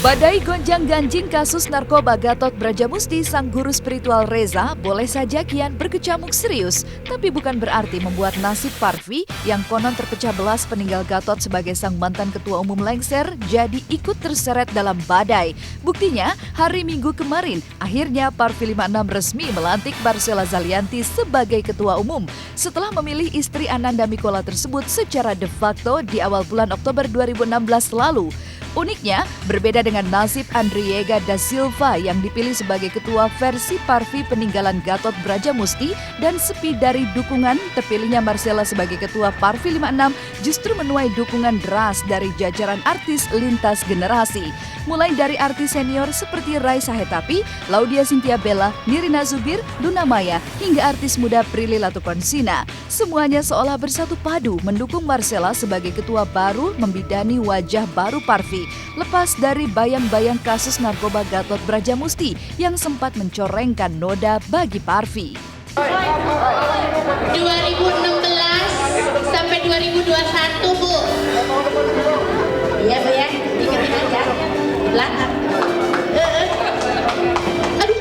Badai gonjang-ganjing kasus narkoba Gatot Brajamusti sang guru spiritual Reza boleh saja kian berkecamuk serius, tapi bukan berarti membuat nasib Parvi yang konon terpecah belah peninggal Gatot sebagai sang mantan ketua umum lengser jadi ikut terseret dalam badai. Buktinya, hari Minggu kemarin, akhirnya Parvi 56 resmi melantik Marcella Zalianty sebagai ketua umum setelah memilih istri Ananda Mikola tersebut secara de facto di awal bulan Oktober 2016 lalu. Uniknya, berbeda dengan nasib Andriega da Silva yang dipilih sebagai ketua versi Parvi peninggalan Gatot Brajamusti dan sepi dari dukungan, terpilihnya Marcella sebagai ketua Parvi 56 justru menuai dukungan deras dari jajaran artis lintas generasi. Mulai dari artis senior seperti Raisa Hetapi, Laudia Cynthia Bella, Nirina Zubir, Luna Maya, hingga artis muda Prilly Latukonsina. Semuanya seolah bersatu padu mendukung Marcella sebagai ketua baru membidani wajah baru Parvi. Lepas dari bayang-bayang kasus narkoba Gatot Brajamusti yang sempat mencorengkan noda bagi Parvi. 2016 sampai 2021, Bu. Iya, Bu ya. Ingetin aja. Belakang. Aduh.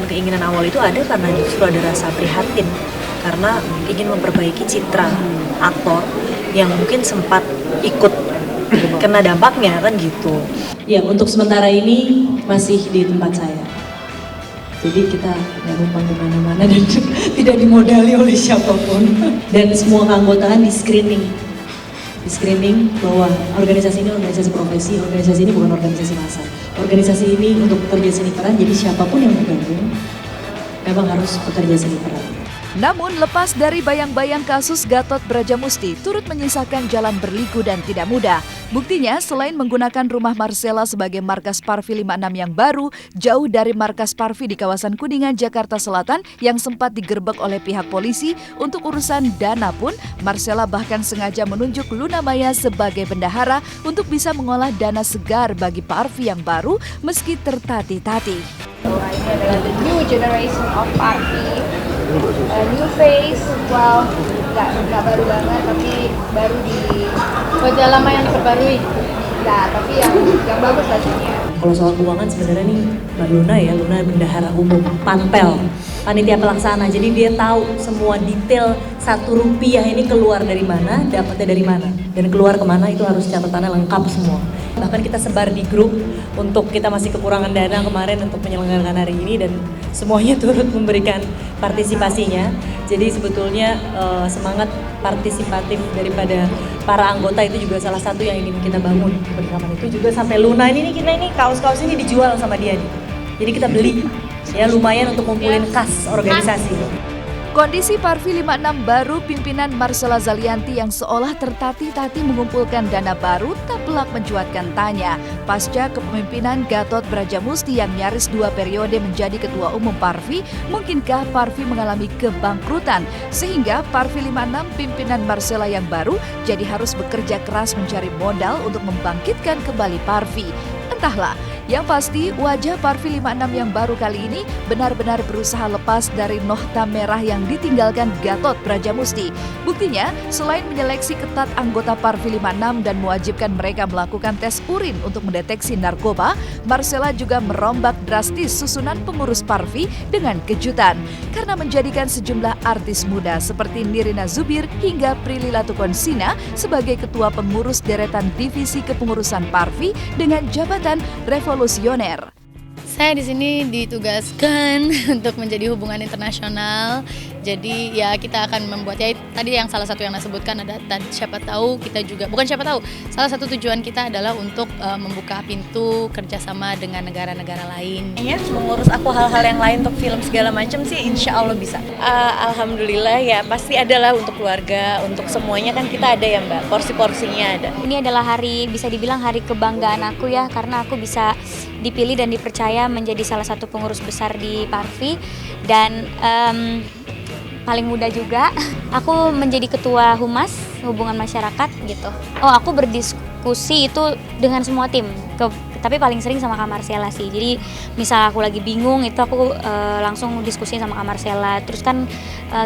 Keinginan awal itu ada karena justru ada rasa prihatin karena ingin memperbaiki citra aktor yang mungkin sempat ikut kena dampaknya kan gitu. Ya, untuk sementara ini masih di tempat saya. Jadi kita nggak numpang di mana-mana dan tidak dimodali oleh siapapun. Dan semua keanggotaan di screening bahwa organisasi ini organisasi profesi, organisasi ini bukan organisasi massa. Organisasi ini untuk bekerja seni peran, jadi siapapun yang bergabung memang harus bekerja seni peran. Namun lepas dari bayang-bayang kasus Gatot Brajamusti turut menyisakan jalan berliku dan tidak mudah. Buktinya selain menggunakan rumah Marcella sebagai markas Parvi 56 yang baru, jauh dari markas Parvi di kawasan Kuningan, Jakarta Selatan yang sempat digerebek oleh pihak polisi untuk urusan dana pun, Marcella bahkan sengaja menunjuk Luna Maya sebagai bendahara untuk bisa mengolah dana segar bagi Parvi yang baru meski tertati-tati. Ini adalah the new generation of Parvi. New face, well, nggak baru banget, tapi baru di wajah lama yang terbarui. Nah, tapi yang bagus pastinya. Kalau soal keuangan sebenarnya nih Mbak Luna ya, Luna bendahara umum, panpel, panitia pelaksana. Jadi dia tahu semua detail Rp1 ini keluar dari mana, dapatnya dari mana, dan keluar kemana itu harus catatannya lengkap semua. Bahkan kita sebar di grup untuk kita masih kekurangan dana kemarin untuk menyelenggarakan hari ini dan semuanya turut memberikan partisipasinya. Jadi sebetulnya semangat partisipatif daripada para anggota itu juga salah satu yang ingin kita bangun bersama. Itu juga sampai Luna ini kaos-kaos ini dijual sama dia nih. Jadi kita beli ya lumayan untuk ngumpulin kas organisasi. Kondisi Parvi 56 baru pimpinan Marcella Zalianty yang seolah tertati-tati mengumpulkan dana baru tak pelak mencuatkan tanya. Pasca kepemimpinan Gatot Brajamusti yang nyaris 2 periode menjadi ketua umum Parvi, mungkinkah Parvi mengalami kebangkrutan? Sehingga Parvi 56 pimpinan Marcella yang baru jadi harus bekerja keras mencari modal untuk membangkitkan kembali Parvi. Entahlah, yang pasti wajah Parvi 56 yang baru kali ini benar-benar berusaha lepas dari nohta merah yang ditinggalkan Gatot Brajamusti. Buktinya, selain menyeleksi ketat anggota Parvi 56 dan mewajibkan mereka melakukan tes urin untuk mendeteksi narkoba, Marcella juga merombak drastis susunan pengurus Parvi dengan kejutan karena menjadikan sejumlah artis muda seperti Nirina Zubir hingga Prilly Latukonsina sebagai ketua pengurus deretan divisi kepengurusan Parvi dengan jabatan revolusioner. Saya di sini ditugaskan untuk menjadi hubungan internasional. Jadi ya kita akan membuat, ya tadi yang salah satu yang saya sebutkan ada siapa tahu kita juga, bukan siapa tahu, salah satu tujuan kita adalah untuk membuka pintu kerjasama dengan negara-negara lain. Mengurus aku hal-hal yang lain untuk film segala macam sih insya Allah bisa. Alhamdulillah ya pasti adalah untuk keluarga, untuk semuanya kan kita ada ya Mbak, porsi-porsinya ada. Ini adalah hari, bisa dibilang hari kebanggaan aku ya, karena aku bisa dipilih dan dipercaya menjadi salah satu pengurus besar di Parvi. Dan paling muda juga, aku menjadi ketua humas hubungan masyarakat gitu. Oh, aku berdiskusi itu dengan semua tim, tapi paling sering sama Kak Marcella sih. Jadi misal aku lagi bingung itu aku langsung diskusi sama Kak Marcella. Terus kan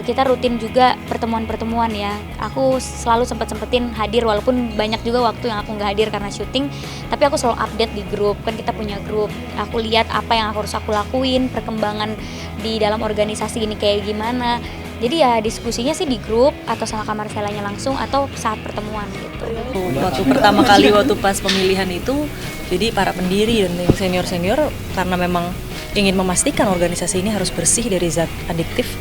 kita rutin juga pertemuan-pertemuan ya. Aku selalu sempetin hadir walaupun banyak juga waktu yang aku nggak hadir karena syuting. Tapi aku selalu update di grup, kan kita punya grup. Aku lihat apa yang harus aku lakuin, perkembangan di dalam organisasi ini kayak gimana. Jadi ya diskusinya sih di grup atau sama Kak Marcellanya langsung atau saat pertemuan gitu. Waktu pertama kali waktu pas pemilihan itu, jadi para pendiri dan yang senior-senior karena memang ingin memastikan organisasi ini harus bersih dari zat adiktif,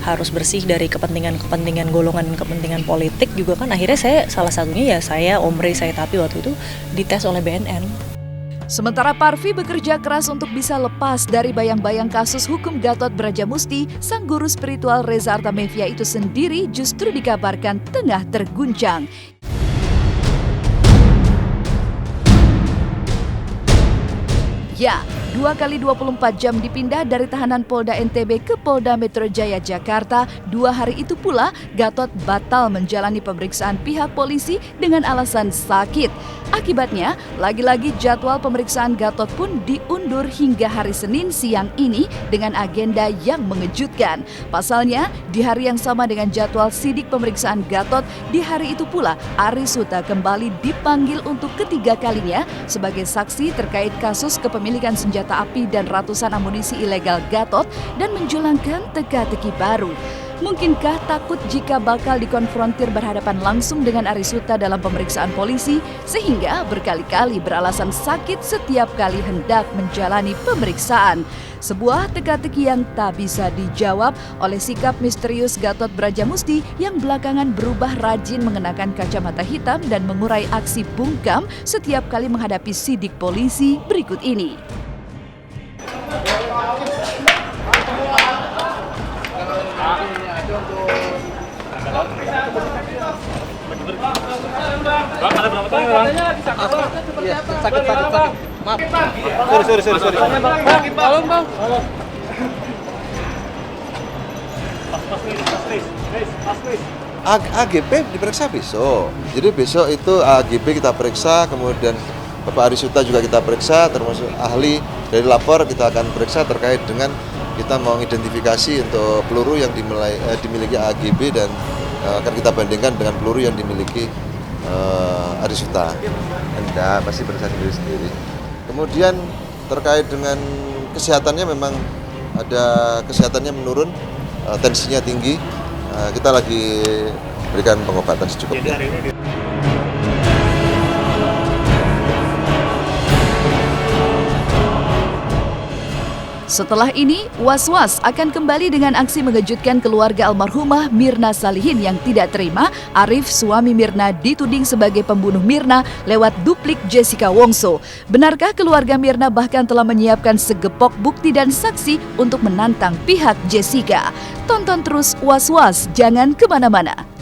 harus bersih dari kepentingan golongan, kepentingan politik juga kan, akhirnya saya salah satunya ya saya Omri Saitapi waktu itu dites oleh BNN. Sementara Parvi bekerja keras untuk bisa lepas dari bayang-bayang kasus hukum Gatot Brajamusti, sang guru spiritual Reza Artamevia itu sendiri justru dikabarkan tengah terguncang. Ya, 2 kali 24 jam dipindah dari tahanan Polda NTB ke Polda Metro Jaya Jakarta. 2 hari itu pula Gatot batal menjalani pemeriksaan pihak polisi dengan alasan sakit. Akibatnya, lagi-lagi jadwal pemeriksaan Gatot pun diundur hingga hari Senin siang ini dengan agenda yang mengejutkan. Pasalnya, di hari yang sama dengan jadwal sidik pemeriksaan Gatot, di hari itu pula Arissuta kembali dipanggil untuk ketiga kalinya sebagai saksi terkait kasus kepemilikan senjata api dan ratusan amunisi ilegal Gatot dan menjulangkan teka-teki baru. Mungkinkah takut jika bakal dikonfrontir berhadapan langsung dengan Arissuta dalam pemeriksaan polisi sehingga berkali-kali beralasan sakit setiap kali hendak menjalani pemeriksaan? Sebuah teka-teki yang tak bisa dijawab oleh sikap misterius Gatot Brajamusti yang belakangan berubah rajin mengenakan kacamata hitam dan mengurai aksi bungkam setiap kali menghadapi sidik polisi berikut ini. Bang, ada berapa tahun bang? Iya, sakit. Maaf. Sorry. Bang, tolong bang. AGP diperiksa besok. Jadi besok itu AGP kita periksa, kemudian Bapak Arissuta juga kita periksa, termasuk ahli dari lapor kita akan periksa terkait dengan kita mau identifikasi untuk peluru yang dimiliki AGB dan akan kita bandingkan dengan peluru yang dimiliki Arissuta. Anda pasti periksa sendiri. Kemudian terkait dengan kesehatannya memang ada kesehatannya menurun, tensinya tinggi. Kita lagi berikan pengobatan secukupnya. Setelah ini, was-was akan kembali dengan aksi mengejutkan keluarga almarhumah Mirna Salihin yang tidak terima Arif, suami Mirna, dituding sebagai pembunuh Mirna lewat duplik Jessica Wongso. Benarkah keluarga Mirna bahkan telah menyiapkan segepok bukti dan saksi untuk menantang pihak Jessica? Tonton terus Was-was, jangan kemana-mana.